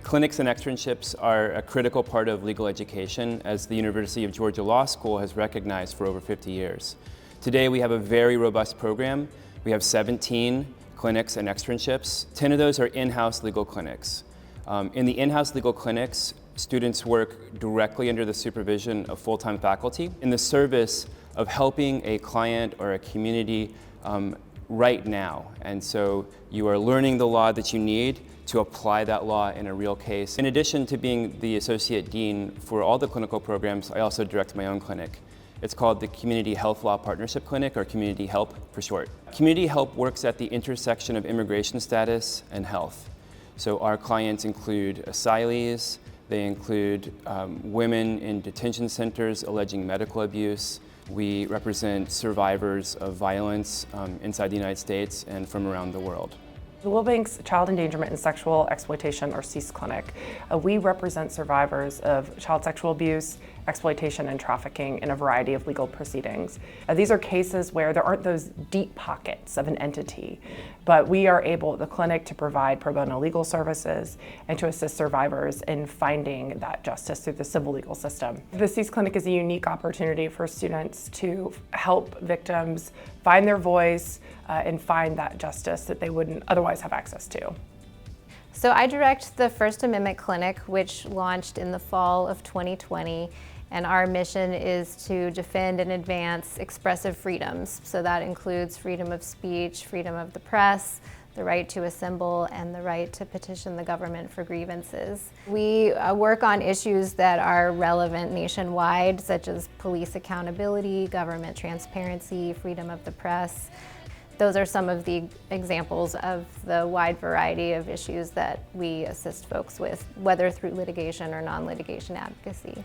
Clinics and externships are a critical part of legal education, as the University of Georgia Law School has recognized for over 50 years. Today we have a very robust program. We have 17 clinics and externships. 10 of those are in-house legal clinics. In the in-house legal clinics, students work directly under the supervision of full-time faculty in the service of helping a client or a community right now. And so you are learning the law that you need to apply that law in a real case. In addition to being the Associate Dean for all the clinical programs, I also direct my own clinic. It's called the Community Health Law Partnership Clinic, or Community HELP for short. Community HELP works at the intersection of immigration status and health. So our clients include asylees, they include women in detention centers alleging medical abuse. We represent survivors of violence inside the United States and from around the world. The Wilbanks Child Endangerment and Sexual Exploitation, or CEASE Clinic, we represent survivors of child sexual abuse, exploitation, and trafficking in a variety of legal proceedings. These are cases where there aren't those deep pockets of an entity, but we are able at the clinic to provide pro bono legal services and to assist survivors in finding that justice through the civil legal system. The CEASE Clinic is a unique opportunity for students to help victims find their voice and find that justice that they wouldn't otherwise have access to. So I direct the First Amendment Clinic, which launched in the fall of 2020, and our mission is to defend and advance expressive freedoms. So that includes freedom of speech, freedom of the press, the right to assemble, and the right to petition the government for grievances. We work on issues that are relevant nationwide, such as police accountability, government transparency, freedom of the press. Those are some of the examples of the wide variety of issues that we assist folks with, whether through litigation or non-litigation advocacy.